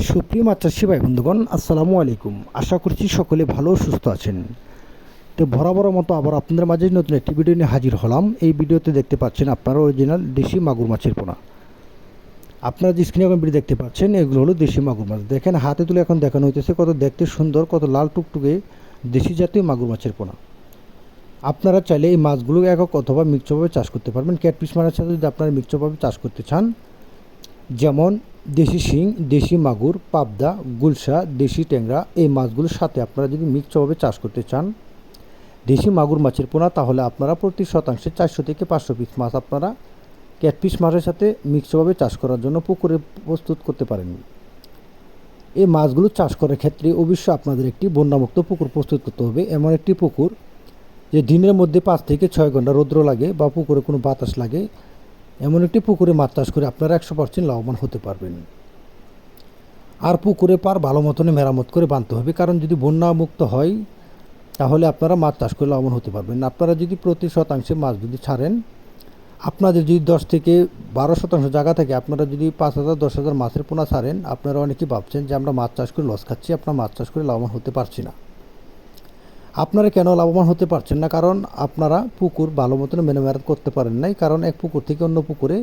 সুপ্রিয় মাছ চাষি ভাই বন্ধুগণ, আসসালামু আলাইকুম। আশা করছি সকলে ভালো ও সুস্থ আছেন। তো বরাবর মতো আবার আপনাদের মাঝে নতুন একটি ভিডিও নিয়ে হাজির হলাম। এই ভিডিওতে দেখতে পাচ্ছেন আপনারা অরিজিনাল দেশি মাগুর মাছের পোনা। আপনারা যে স্ক্রিনে এখন ভিডিও দেখতে পাচ্ছেন এগুলো হলো দেশি মাগুর মাছ। দেখেন হাতে তুলে এখন দেখানো হইতেছে কত দেখতে সুন্দর, কত লাল টুকটুকে দেশি জাতীয় মাগুর মাছের পোনা। আপনারা চাইলে এই মাছগুলো একক অথবা মিক্সভাবে চাষ করতে পারবেন। ক্যাটফিশ মাছের সাথে যদি আপনারা মিক্সভাবে চাষ করতে চান, যেমন দেশি শিং, দেশি মাগুর, পাবদা, গুলশা, দেশি ট্যাংরা, এই মাছগুলোর সাথে আপনারা যদি মিক্সভাবে চাষ করতে চান দেশি মাগুর মাছের পোনা, তাহলে আপনারা প্রতি শতাংশে 400 থেকে 500 পিস মাছ আপনারা ক্যাটফিশ মাছের সাথে মিক্সভাবে চাষ করার জন্য পুকুরে প্রস্তুত করতে পারেন। এই মাছগুলো চাষ করার ক্ষেত্রে অবশ্যই আপনাদের একটি বন্যামুক্ত পুকুর প্রস্তুত করতে হবে। এমন একটি পুকুর যে দিনের মধ্যে 5 থেকে 6 ঘন্টা রৌদ্র লাগে বা পুকুরে কোনো বাতাস লাগে, এমন একটি পুকুরে মাছ চাষ করে আপনারা 100% লাভবান হতে পারবেন। আর পুকুরে পার ভালো মতনে মেরামত করে বাঁধতে হবে, কারণ যদি বন্যা মুক্ত হয় তাহলে আপনারা মাছ চাষ করে লাভবান হতে পারবেন। আপনারা যদি প্রতি শতাংশে মাছ যদি ছাড়েন, আপনাদের যদি 10 থেকে 12% জায়গা থাকে, আপনারা যদি 5,000 10,000 মাছের পোনা ছাড়েন, আপনারা অনেকেই ভাবছেন যে আমরা মাছ চাষ করে লস খাচ্ছি, আপনারা মাছ চাষ করে লাভবান হতে পারছি না। আপনারা কেন লাভবান হতে পারছেন না? কারণ আপনারা পুকুর ভালো মতন মেরামত করতে পারেন নাই, কারণ এক পুকুর থেকে অন্য পুকুরে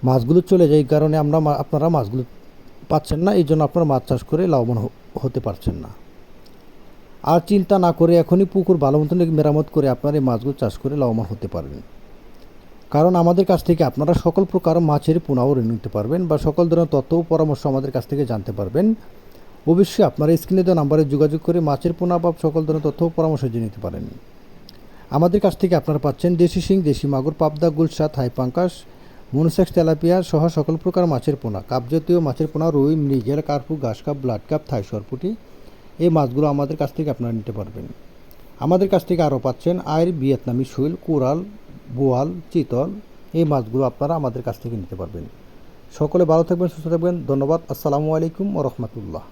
মাছগুলো চলে যায়, এই কারণে আপনারা মাছগুলো পাচ্ছেন না, এই জন্য আপনারা মাছ চাষ করে লাভবান হতে পারছেন না। আর চিন্তা না করে এখনই পুকুর ভালো মতন মেরামত করে আপনারা এই মাছগুলো চাষ করে লাভবান হতে পারবেন। কারণ আমাদের কাছ থেকে আপনারা সকল প্রকার মাছের পোনাও নিতে পারবেন বা সকল ধরনের তথ্য ও পরামর্শ আমাদের কাছ থেকে জানতে পারবেন। অবশ্যই আপনারা স্ক্রিনে দেওয়া নাম্বারে যোগাযোগ করে মাছের পোনা বা সকল ধরনের তথ্য ও পরামর্শ জেনে নিতে পারেন। আমাদের কাছ থেকে আপনারা পাচ্ছেন দেশি শিং, দেশি মাগুর, পাবদা, গুলশা, থাই পাঙ্কাস, মনোসেক্স, তেলাপিয়া সহ সকল প্রকার মাছের পোনা, কাপজাতীয় মাছের পোনা, রুই, মৃগেল, কার্পু, ঘাস কাপ, ব্লাড কাপ, থাই সরপুটি, এই মাছগুলো আমাদের কাছ থেকে আপনারা নিতে পারবেন। আমাদের কাছ থেকে আরও পাচ্ছেন আইর, ভিয়েতনামি শৈল, কোরাল, বোয়াল, চিতল, এই মাছগুলো আপনারা আমাদের কাছ থেকে নিতে পারবেন। সকলে ভালো থাকবেন, সুস্থ থাকবেন। ধন্যবাদ। আসসালামু আলাইকুম ওয়া রাহমাতুল্লাহ।